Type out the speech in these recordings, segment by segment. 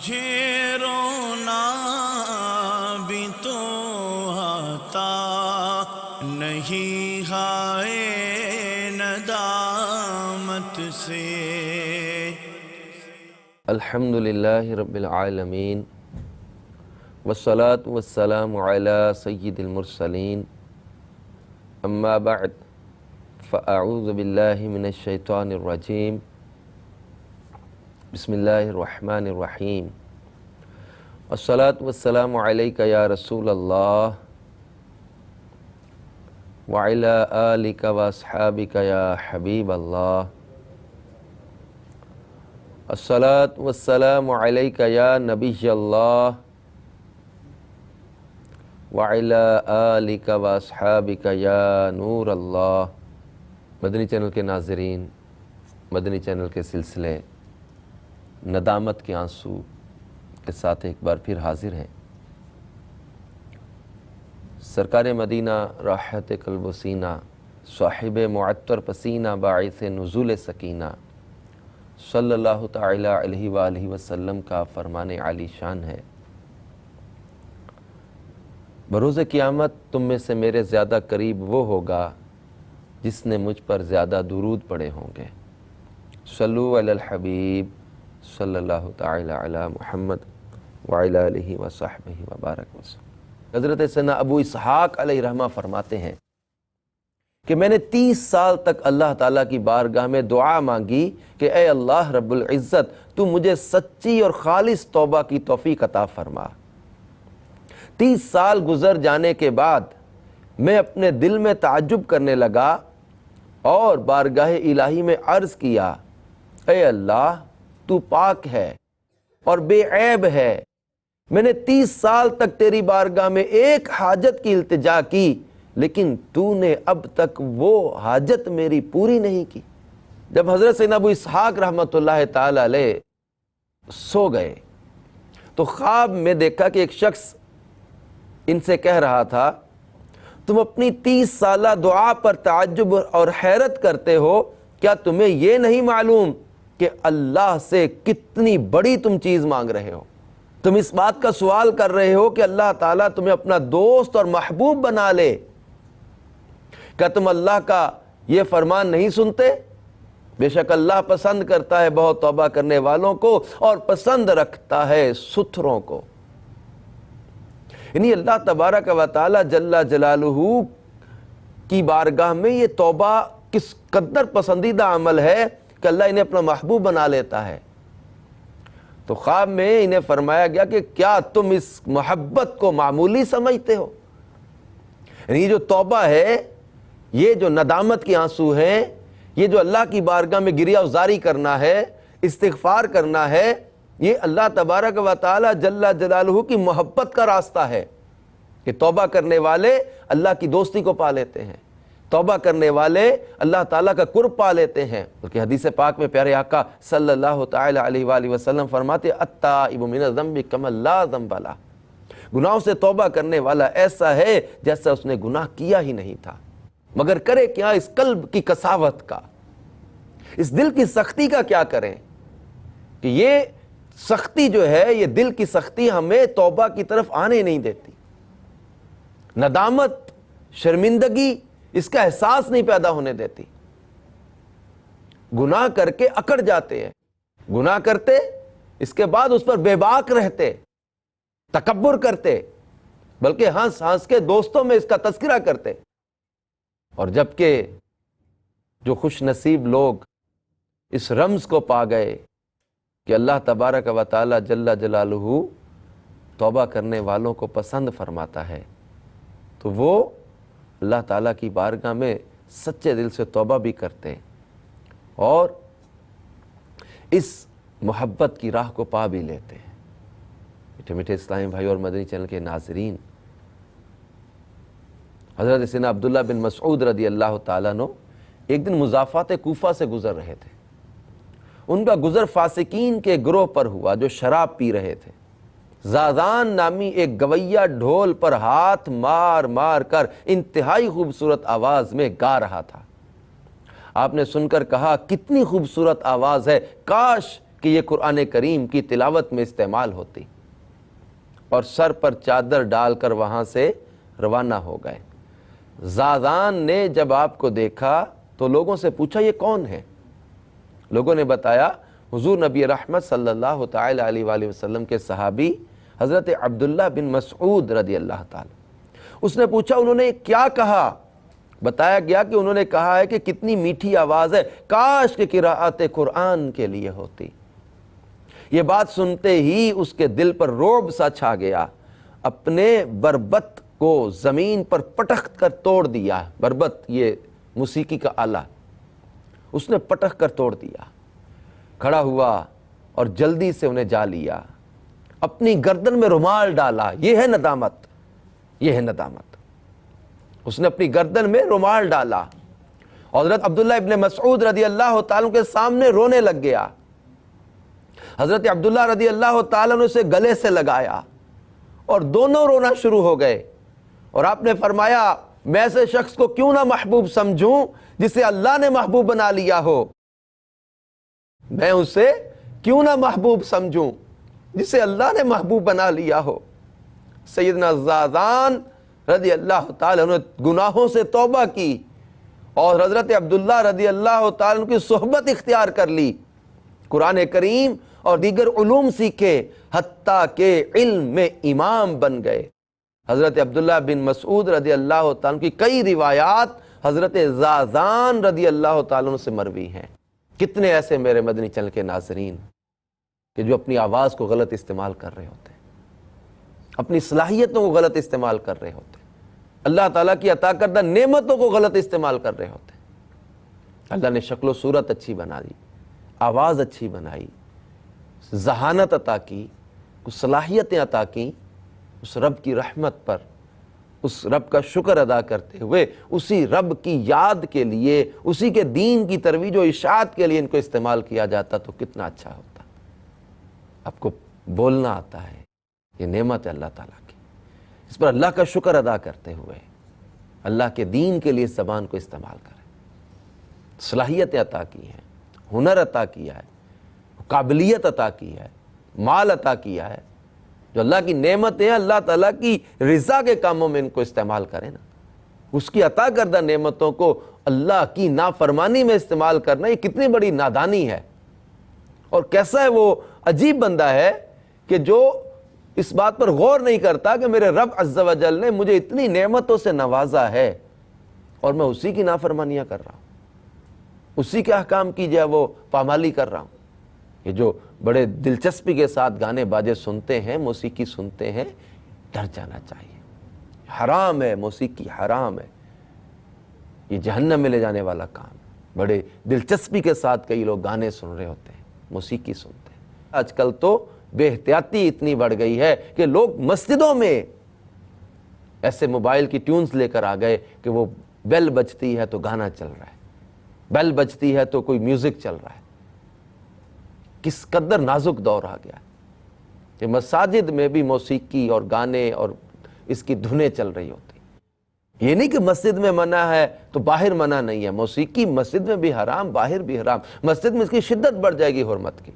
مجھے رونا بھی تو آتا نہیں ہائے ندامت سے۔ الحمدللہ رب العالمین والصلاة والسلام علی سید المرسلین، اما بعد فاعوذ باللہ من الشیطان الرجیم، بسم اللہ الرحمن الرحیم۔ والصلاة والسلام علیک یا رسول اللہ وعلی آلک واصحابک یا حبیب اللہ۔ الصلاة والسلام علیک یا نبی اللہ وعلی آلک واصحابک یا نور اللہ۔ مدنی چینل کے ناظرین، مدنی چینل کے سلسلے ندامت کے آنسو کے ساتھ ایک بار پھر حاضر ہیں۔ سرکار مدینہ راحت قلب و سینہ، صاحب معطر پسینہ، باعث نزول سکینہ، صلی اللہ تعالی علیہ وآلہ وسلم کا فرمان عالی شان ہے، بروز قیامت تم میں سے میرے زیادہ قریب وہ ہوگا جس نے مجھ پر زیادہ درود پڑھے ہوں گے۔ صلو علی الحبیب صلی اللہ تعالی علی محمد وعلی آلہ وصحبہ وبارک وسلم۔ حضرت سیدنا ابو اسحاق علیہ رحمہ فرماتے ہیں کہ میں نے 30 سال تک اللہ تعالیٰ کی بارگاہ میں دعا مانگی کہ اے اللہ رب العزت، تو مجھے سچی اور خالص توبہ کی توفیق عطا فرما۔ 30 سال گزر جانے کے بعد میں اپنے دل میں تعجب کرنے لگا اور بارگاہ الہی میں عرض کیا، اے اللہ تو پاک ہے اور بے عیب ہے، میں نے 30 سال تک تیری بارگاہ میں ایک حاجت کی التجا کی، لیکن تو نے اب تک وہ حاجت میری پوری نہیں کی۔ جب حضرت سیدنا ابو اسحاق رحمۃ اللہ تعالی علیہ سو گئے تو خواب میں دیکھا کہ ایک شخص ان سے کہہ رہا تھا، تم اپنی 30 سالہ دعا پر تعجب اور حیرت کرتے ہو، کیا تمہیں یہ نہیں معلوم کہ اللہ سے کتنی بڑی تم چیز مانگ رہے ہو؟ تم اس بات کا سوال کر رہے ہو کہ اللہ تعالیٰ تمہیں اپنا دوست اور محبوب بنا لے، کیا تم اللہ کا یہ فرمان نہیں سنتے؟ بے شک اللہ پسند کرتا ہے بہت توبہ کرنے والوں کو اور پسند رکھتا ہے ستھروں کو۔ یعنی اللہ تبارک و تعالی جل جلالہ کی بارگاہ میں یہ توبہ کس قدر پسندیدہ عمل ہے کہ اللہ انہیں اپنا محبوب بنا لیتا ہے۔ تو خواب میں انہیں فرمایا گیا کہ کیا تم اس محبت کو معمولی سمجھتے ہو؟ یعنی یہ جو توبہ ہے، یہ جو ندامت کے آنسو ہیں، یہ جو اللہ کی بارگاہ میں گریہ وزاری کرنا ہے، استغفار کرنا ہے، یہ اللہ تبارک و تعالی جل جلالہ کی محبت کا راستہ ہے کہ توبہ کرنے والے اللہ کی دوستی کو پا لیتے ہیں، توبہ کرنے والے اللہ تعالیٰ کا قرب پا لیتے ہیں۔ بلکہ حدیث پاک میں پیارے آقا صلی اللہ تعالی علیہ وآلہ وسلم فرماتے، التائب من الذنب کمن لا ذنب لہ، گناہوں سے توبہ کرنے والا ایسا ہے جیسا اس نے گناہ کیا ہی نہیں تھا۔ مگر کرے کیا اس قلب کی قساوت کا، اس دل کی سختی کا کیا کریں کہ یہ سختی جو ہے، یہ دل کی سختی ہمیں توبہ کی طرف آنے نہیں دیتی۔ ندامت، شرمندگی، اس کا احساس نہیں پیدا ہونے دیتی۔ گناہ کر کے اکڑ جاتے ہیں، گناہ کرتے اس کے بعد اس پر بے باک رہتے، تکبر کرتے، بلکہ ہنس ہنس کے دوستوں میں اس کا تذکرہ کرتے۔ اور جبکہ جو خوش نصیب لوگ اس رمز کو پا گئے کہ اللہ تبارک و تعالی جل جلالہ توبہ کرنے والوں کو پسند فرماتا ہے، تو وہ اللہ تعالیٰ کی بارگاہ میں سچے دل سے توبہ بھی کرتے اور اس محبت کی راہ کو پا بھی لیتے ہیں۔ میٹھے میٹھے اسلامی بھائی اور مدنی چینل کے ناظرین، حضرت سیدنا عبداللہ بن مسعود رضی اللہ تعالیٰ عنہ ایک دن مضافات کوفہ سے گزر رہے تھے۔ ان کا گزر فاسقین کے گروہ پر ہوا جو شراب پی رہے تھے۔ زازان نامی ایک گویہ ڈھول پر ہاتھ مار مار کر انتہائی خوبصورت آواز میں گا رہا تھا۔ آپ نے سن کر کہا، کتنی خوبصورت آواز ہے، کاش کہ یہ قرآن کریم کی تلاوت میں استعمال ہوتی، اور سر پر چادر ڈال کر وہاں سے روانہ ہو گئے۔ زازان نے جب آپ کو دیکھا تو لوگوں سے پوچھا یہ کون ہے؟ لوگوں نے بتایا حضور نبی رحمت صلی اللہ تعالی علیہ وآلہ وسلم کے صحابی حضرت عبداللہ بن مسعود رضی اللہ تعالی۔ اس نے پوچھا انہوں نے کیا کہا؟ بتایا گیا کہ انہوں نے کہا ہے کہ کتنی میٹھی آواز ہے، کاش کہ قراءت قرآن کے لیے ہوتی۔ یہ بات سنتے ہی اس کے دل پر رعب سا چھا گیا، اپنے بربط کو زمین پر پٹخ کر توڑ دیا۔ بربط یہ موسیقی کا آلہ، اس نے پٹخ کر توڑ دیا، کھڑا ہوا اور جلدی سے انہیں جا لیا، اپنی گردن میں رومال ڈالا۔ یہ ہے ندامت، یہ ہے ندامت۔ اس نے اپنی گردن میں رومال ڈالا، حضرت عبداللہ ابن مسعود رضی اللہ تعالیٰ کے سامنے رونے لگ گیا۔ حضرت عبداللہ رضی اللہ تعالیٰ نے اسے گلے سے لگایا اور دونوں رونا شروع ہو گئے، اور آپ نے فرمایا میں ایسے شخص کو کیوں نہ محبوب سمجھوں جسے اللہ نے محبوب بنا لیا ہو، میں اسے کیوں نہ محبوب سمجھوں جسے اللہ نے محبوب بنا لیا ہو۔ سیدنا زازان رضی اللہ تعالیٰ نے گناہوں سے توبہ کی اور حضرت عبداللہ رضی اللہ تعالیٰ کی صحبت اختیار کر لی، قرآن کریم اور دیگر علوم سیکھے، حتیٰ کہ علم میں امام بن گئے۔ حضرت عبداللہ بن مسعود رضی اللہ تعالیٰ کی کئی روایات حضرت زازان رضی اللہ تعالیٰ سے مروی ہیں۔ کتنے ایسے میرے مدنی چینل کے ناظرین کہ جو اپنی آواز کو غلط استعمال کر رہے ہوتے ہیں، اپنی صلاحیتوں کو غلط استعمال کر رہے ہوتے ہیں، اللہ تعالیٰ کی عطا کردہ نعمتوں کو غلط استعمال کر رہے ہوتے ہیں۔ اللہ نے شکل و صورت اچھی بنا دی، آواز اچھی بنائی، ذہانت عطا کی، کچھ صلاحیتیں عطا کی، اس رب کی رحمت پر اس رب کا شکر ادا کرتے ہوئے اسی رب کی یاد کے لیے، اسی کے دین کی ترویج و اشاعت کے لیے ان کو استعمال کیا جاتا تو کتنا اچھا ہوتا۔ آپ کو بولنا آتا ہے، یہ نعمت ہے اللہ تعالیٰ کی، اس پر اللہ کا شکر ادا کرتے ہوئے اللہ کے دین کے لیے اس زبان کو استعمال کریں۔ صلاحیتیں عطا کی ہیں، ہنر عطا کیا ہے، قابلیت عطا کی ہے، مال عطا کیا ہے، جو اللہ کی نعمت ہے، اللہ تعالیٰ کی رضا کے کاموں میں ان کو استعمال کریں نا۔ اس کی عطا کردہ نعمتوں کو اللہ کی نافرمانی میں استعمال کرنا یہ کتنی بڑی نادانی ہے، اور کیسا ہے وہ عجیب بندہ ہے کہ جو اس بات پر غور نہیں کرتا کہ میرے رب عز و جل نے مجھے اتنی نعمتوں سے نوازا ہے اور میں اسی کی نافرمانیاں کر رہا ہوں، اسی کے احکام کی جو ہے وہ پامالی کر رہا ہوں۔ یہ جو بڑے دلچسپی کے ساتھ گانے باجے سنتے ہیں، موسیقی سنتے ہیں، ڈر جانا چاہیے، حرام ہے، موسیقی حرام ہے، یہ جہنم میں لے جانے والا کام ہے۔ بڑے دلچسپی کے ساتھ کئی لوگ گانے سن رہے ہوتے ہیں، موسیقی سنتے ہیں۔ آج کل تو بے احتیاطی اتنی بڑھ گئی ہے کہ لوگ مسجدوں میں ایسے موبائل کی ٹیونز لے کر آ گئے کہ وہ بیل بجتی ہے تو گانا چل رہا ہے، بیل بجتی ہے تو کوئی میوزک چل رہا ہے۔ کس قدر نازک دور آ گیا کہ مساجد میں بھی موسیقی اور گانے اور اس کی دھنیں چل رہی ہوتی۔ یہ نہیں کہ مسجد میں منع ہے تو باہر منع نہیں ہے، موسیقی مسجد میں بھی حرام، باہر بھی حرام۔ مسجد میں اس کی شدت بڑھ جائے گی، حرمت کی،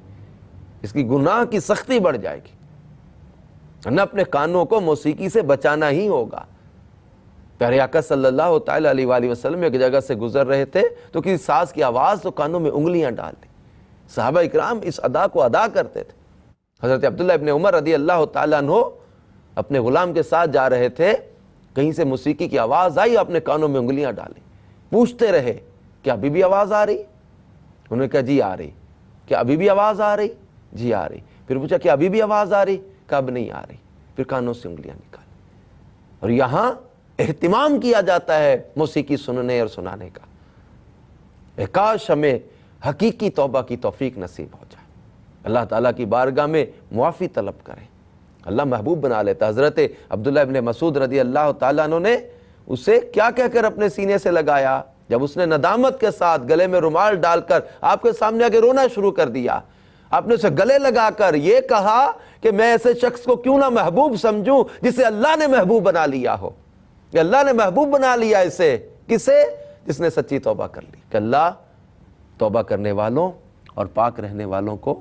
اس کی گناہ کی سختی بڑھ جائے گی۔ نہ اپنے کانوں کو موسیقی سے بچانا ہی ہوگا۔ پیارے آقا صلی اللہ تعالی علیہ وآلہ وسلم ایک جگہ سے گزر رہے تھے تو کسی ساز کی آواز تو کانوں میں انگلیاں ڈال دی۔ صحابہ اکرام اس ادا کو ادا کرتے تھے۔ حضرت عبداللہ ابن عمر رضی اللہ تعالیٰ عنہ اپنے غلام کے ساتھ جا رہے تھے، کہیں سے موسیقی کی آواز آئی، اپنے کانوں میں انگلیاں ڈالیں، پوچھتے رہے کہ ابھی بھی آواز آ رہی؟ انہوں نے کہا جی آ رہی۔ کہ ابھی بھی آواز آ رہی؟ جی آ رہی۔ پھر پوچھا کہ ابھی بھی آواز آ رہی؟ کہ اب نہیں آ رہی۔ پھر کانوں سے انگلیاں نکالی۔ اور یہاں اہتمام کیا جاتا ہے موسیقی سننے اور سنانے کا۔ کاش ہمیں حقیقی توبہ کی توفیق نصیب ہو جائے، اللہ تعالیٰ کی بارگاہ میں معافی طلب کریں، اللہ محبوب بنا لیتا۔ حضرت عبداللہ ابن مسعود رضی اللہ تعالیٰ عنہ نے اسے کیا کہہ کر اپنے سینے سے لگایا جب اس نے ندامت کے ساتھ گلے میں رومال ڈال کر آپ کے سامنے آگے رونا شروع کر دیا۔ آپ نے اسے گلے لگا کر یہ کہا کہ میں ایسے شخص کو کیوں نہ محبوب سمجھوں جسے اللہ نے محبوب بنا لیا ہو، کہ اللہ نے محبوب بنا لیا اسے، کسے؟ جس نے سچی توبہ کر لی۔ کہ اللہ توبہ کرنے والوں اور پاک رہنے والوں کو